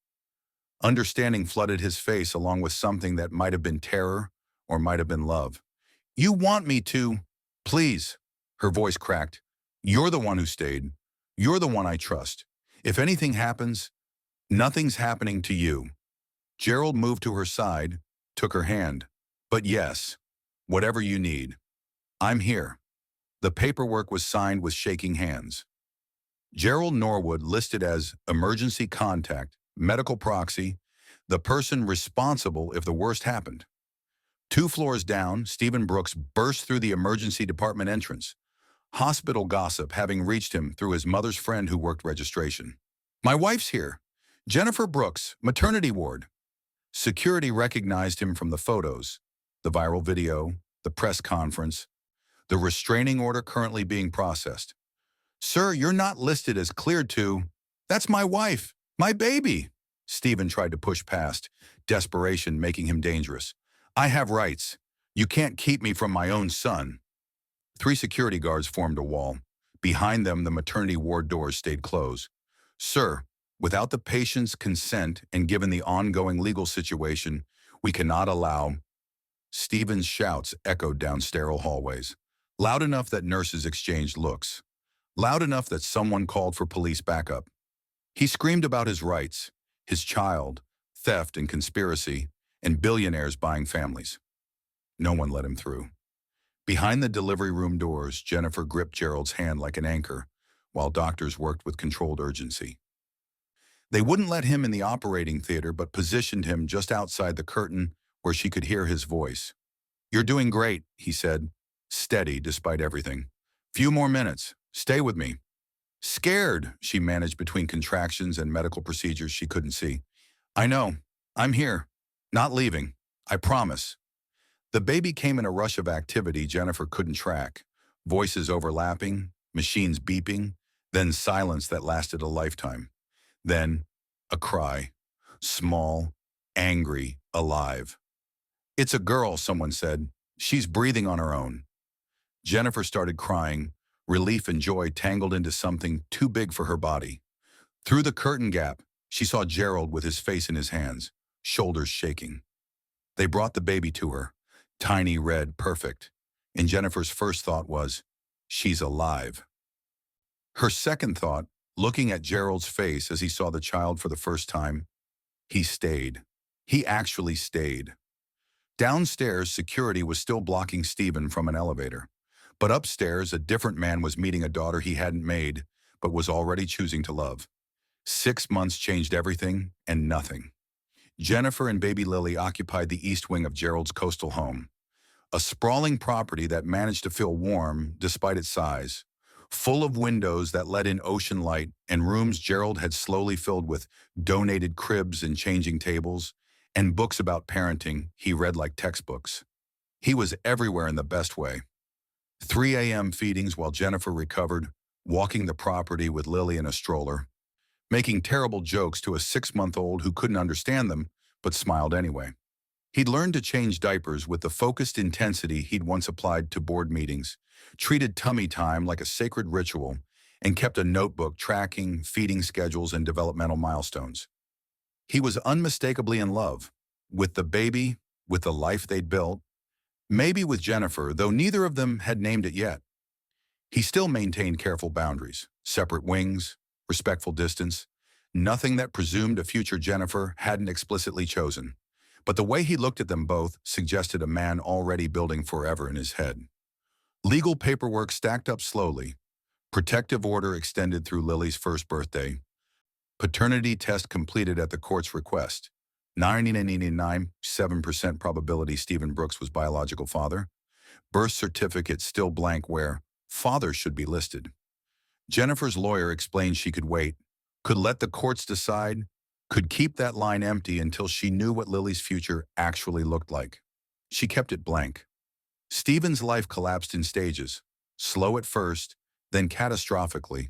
Understanding flooded his face along with something that might have been terror or might have been love. "You want me to? Please." Her voice cracked. "You're the one who stayed. You're the one I trust. If anything happens, nothing's happening to you." Gerald moved to her side, took her hand. "But yes, whatever you need. I'm here." The paperwork was signed with shaking hands. Gerald Norwood listed as emergency contact, medical proxy, the person responsible if the worst happened. 2 floors down, Stephen Brooks burst through the emergency department entrance, hospital gossip having reached him through his mother's friend who worked registration. "My wife's here. Jennifer Brooks, maternity ward." Security recognized him from the photos, the viral video, the press conference, the restraining order currently being processed. "Sir, you're not listed as cleared to." "That's my wife, my baby." Stephen tried to push past, desperation making him dangerous. "I have rights. You can't keep me from my own son." 3 security guards formed a wall. Behind them, the maternity ward doors stayed closed. "Sir, without the patient's consent and given the ongoing legal situation, we cannot allow." Stephen's shouts echoed down sterile hallways, loud enough that nurses exchanged looks. loud enough that someone called for police backup. He screamed about his rights, his child, theft and conspiracy, and billionaires buying families. No one let him through. Behind the delivery room doors, Jennifer gripped Gerald's hand like an anchor, while doctors worked with controlled urgency. They wouldn't let him in the operating theater but positioned him just outside the curtain where she could hear his voice. "You're doing great," he said, steady despite everything. "Few more minutes. Stay with me." Scared, she managed between contractions and medical procedures she couldn't see. "I know. I'm here. Not leaving. I promise." The baby came in a rush of activity Jennifer couldn't track. Voices overlapping, machines beeping, then silence that lasted a lifetime. Then, a cry. Small, angry, alive. "It's a girl," someone said. "She's breathing on her own." Jennifer started crying, relief and joy tangled into something too big for her body. Through the curtain gap, she saw Gerald with his face in his hands, shoulders shaking. They brought the baby to her, tiny, red, perfect. And Jennifer's first thought was, she's alive. Her second thought, looking at Gerald's face as he saw the child for the first time, he stayed. He actually stayed. Downstairs, security was still blocking Stephen from an elevator. But upstairs, a different man was meeting a daughter he hadn't made, but was already choosing to love. 6 months changed everything and nothing. Jennifer and baby Lily occupied the east wing of Gerald's coastal home, a sprawling property that managed to feel warm despite its size, full of windows that let in ocean light and rooms Gerald had slowly filled with donated cribs and changing tables, and books about parenting he read like textbooks. He was everywhere in the best way. 3 a.m. feedings while Jennifer recovered, walking the property with Lily in a stroller, making terrible jokes to a 6-month-old who couldn't understand them, but smiled anyway. He'd learned to change diapers with the focused intensity he'd once applied to board meetings, treated tummy time like a sacred ritual, and kept a notebook tracking feeding schedules and developmental milestones. He was unmistakably in love, with the baby, with the life they'd built, maybe with Jennifer, though neither of them had named it yet. He still maintained careful boundaries, separate wings, respectful distance, nothing that presumed a future Jennifer hadn't explicitly chosen. But the way he looked at them both suggested a man already building forever in his head. Legal paperwork stacked up slowly, protective order extended through Lily's first birthday, paternity test completed at the court's request, 99.97% probability Stephen Brooks was biological father, birth certificate still blank where father should be listed. Jennifer's lawyer explained she could wait, could let the courts decide, could keep that line empty until she knew what Lily's future actually looked like. She kept it blank. Stephen's life collapsed in stages, slow at first, then catastrophically.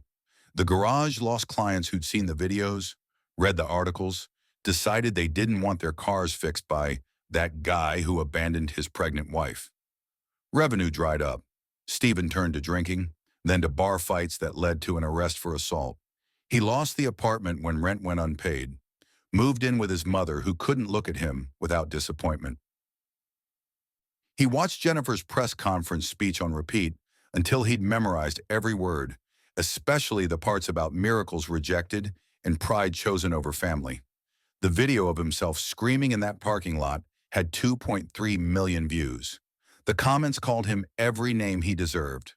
The garage lost clients who'd seen the videos, read the articles, decided they didn't want their cars fixed by that guy who abandoned his pregnant wife. Revenue dried up. Stephen turned to drinking, then to bar fights that led to an arrest for assault. He lost the apartment when rent went unpaid, moved in with his mother who couldn't look at him without disappointment. He watched Jennifer's press conference speech on repeat until he'd memorized every word, especially the parts about miracles rejected and pride chosen over family. The video of himself screaming in that parking lot had 2.3 million views. The comments called him every name he deserved.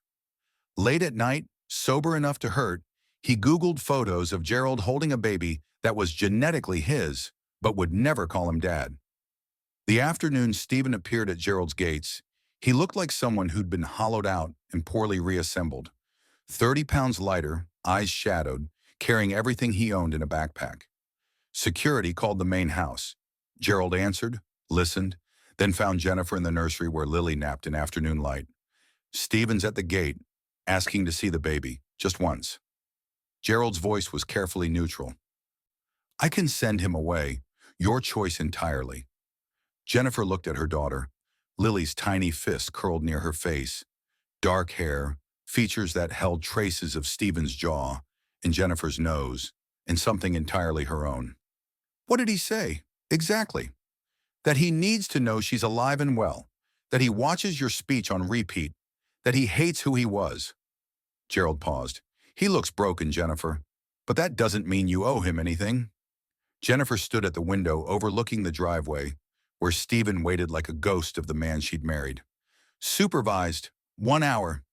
Late at night, sober enough to hurt, he Googled photos of Gerald holding a baby that was genetically his, but would never call him dad. The afternoon Stephen appeared at Gerald's gates, he looked like someone who'd been hollowed out and poorly reassembled. 30 pounds lighter, eyes shadowed, carrying everything he owned in a backpack. Security called the main house. Gerald answered, listened, then found Jennifer in the nursery where Lily napped in afternoon light. Stephen's at the gate, asking to see the baby, just once. Gerald's voice was carefully neutral. "I can send him away, your choice entirely." Jennifer looked at her daughter, Lily's tiny fist curled near her face, dark hair, features that held traces of Stephen's jaw, and Jennifer's nose, and something entirely her own. What did he say? Exactly. That he needs to know she's alive and well, that he watches your speech on repeat, that he hates who he was. Gerald paused. He looks broken, Jennifer. But that doesn't mean you owe him anything. Jennifer stood at the window overlooking the driveway, where Stephen waited like a ghost of the man she'd married. Supervised, 1 hour.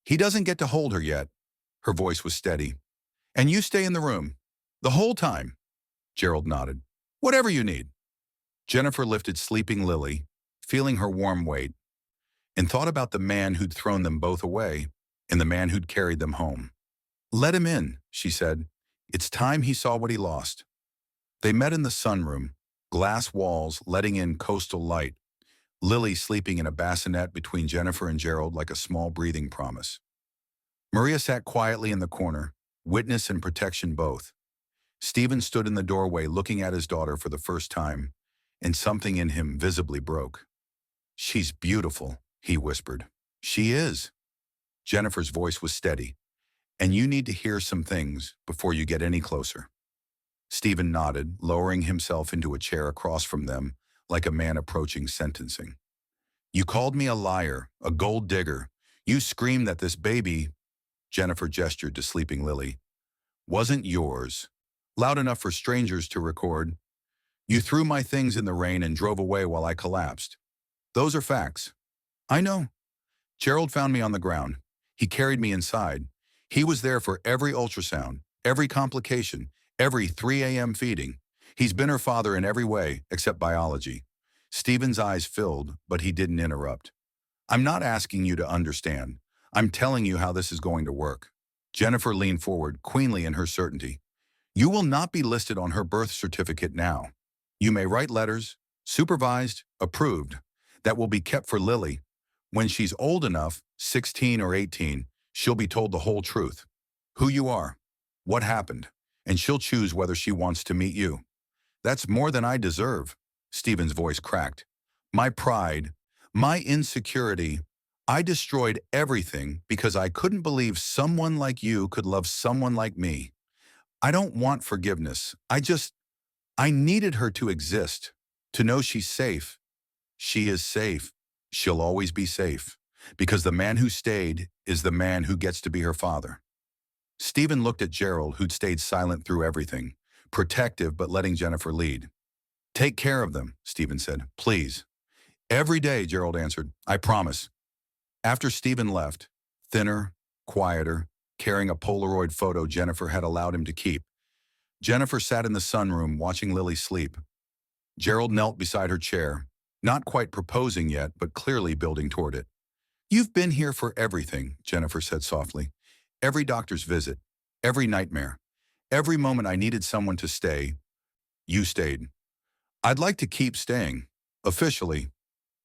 He doesn't get to hold her yet. Her voice was steady. And you stay in the room. The whole time. Gerald nodded. Whatever you need. Jennifer lifted sleeping Lily, feeling her warm weight, and thought about the man who'd thrown them both away and the man who'd carried them home. Let him in, she said. It's time he saw what he lost. They met in the sunroom, glass walls letting in coastal light, Lily sleeping in a bassinet between Jennifer and Gerald like a small breathing promise. Maria sat quietly in the corner, witness and protection both. Stephen stood in the doorway looking at his daughter for the first time, and something in him visibly broke. She's beautiful, he whispered. She is. Jennifer's voice was steady. And you need to hear some things before you get any closer. Stephen nodded, lowering himself into a chair across from them, like a man approaching sentencing. You called me a liar, a gold digger. You screamed that this baby, Jennifer gestured to sleeping Lily, wasn't yours. Loud enough for strangers to record. You threw my things in the rain and drove away while I collapsed. Those are facts. I know. Gerald found me on the ground. He carried me inside. He was there for every ultrasound, every complication, every 3 a.m. feeding. He's been her father in every way, except biology. Stephen's eyes filled, but he didn't interrupt. I'm not asking you to understand. I'm telling you how this is going to work. Jennifer leaned forward, queenly in her certainty. You will not be listed on her birth certificate now. You may write letters, supervised, approved, that will be kept for Lily. When she's old enough, 16 or 18, she'll be told the whole truth. Who you are, what happened, and she'll choose whether she wants to meet you. That's more than I deserve. Stephen's voice cracked. My pride, my insecurity, I destroyed everything because I couldn't believe someone like you could love someone like me. I don't want forgiveness. I needed her to exist, to know she's safe. She is safe. She'll always be safe, because the man who stayed is the man who gets to be her father. Stephen looked at Gerald, who'd stayed silent through everything, protective but letting Jennifer lead. Take care of them, Stephen said, please. Every day, Gerald answered, I promise. After Stephen left, thinner, quieter, carrying a Polaroid photo Jennifer had allowed him to keep, Jennifer sat in the sunroom watching Lily sleep. Gerald knelt beside her chair, not quite proposing yet, but clearly building toward it. You've been here for everything, Jennifer said softly. Every doctor's visit, every nightmare, every moment I needed someone to stay. You stayed. I'd like to keep staying. Officially.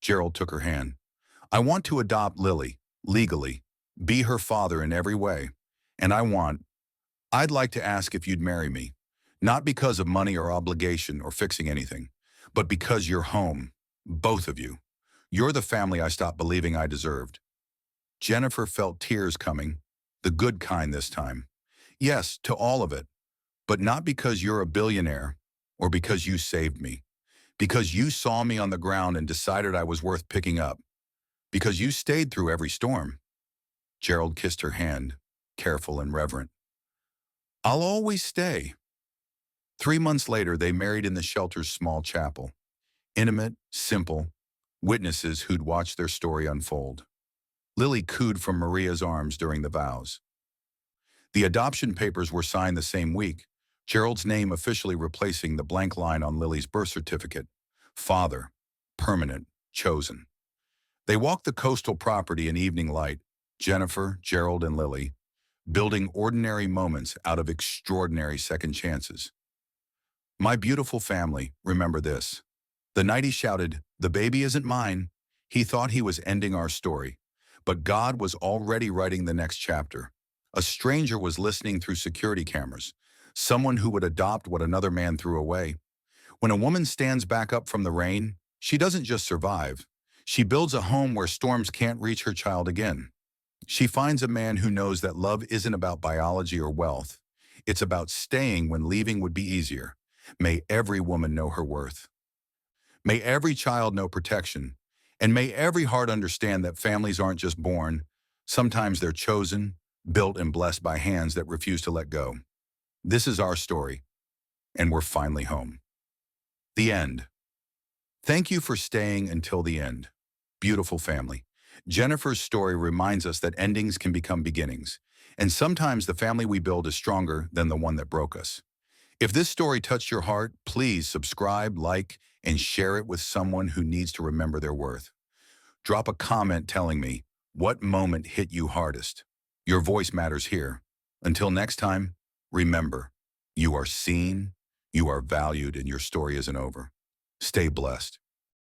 Gerald took her hand. I want to adopt Lily, legally, be her father in every way. And I'd like to ask if you'd marry me. Not because of money or obligation or fixing anything, but because you're home, both of you. You're the family I stopped believing I deserved. Jennifer felt tears coming, the good kind this time. Yes, to all of it, but not because you're a billionaire or because you saved me. Because you saw me on the ground and decided I was worth picking up. Because you stayed through every storm. Gerald kissed her hand, careful and reverent. I'll always stay. 3 months later, they married in the shelter's small chapel. Intimate, simple, witnesses who'd watched their story unfold. Lily cooed from Maria's arms during the vows. The adoption papers were signed the same week, Gerald's name officially replacing the blank line on Lily's birth certificate. Father, permanent, chosen. They walked the coastal property in evening light, Jennifer, Gerald, and Lily, building ordinary moments out of extraordinary second chances. My beautiful family, remember this. The night he shouted, "The baby isn't mine," he thought he was ending our story. But God was already writing the next chapter. A stranger was listening through security cameras, someone who would adopt what another man threw away. When a woman stands back up from the rain, she doesn't just survive. She builds a home where storms can't reach her child again. She finds a man who knows that love isn't about biology or wealth. It's about staying when leaving would be easier. May every woman know her worth. May every child know protection. And may every heart understand that families aren't just born. Sometimes they're chosen, built and blessed by hands that refuse to let go. This is our story, and we're finally home. The end. Thank you for staying until the end. Beautiful family. Jennifer's story reminds us that endings can become beginnings, and sometimes the family we build is stronger than the one that broke us. If this story touched your heart, please subscribe, like, and share it with someone who needs to remember their worth. Drop a comment telling me what moment hit you hardest. Your voice matters here. Until next time, remember, you are seen, you are valued, and your story isn't over. Stay blessed.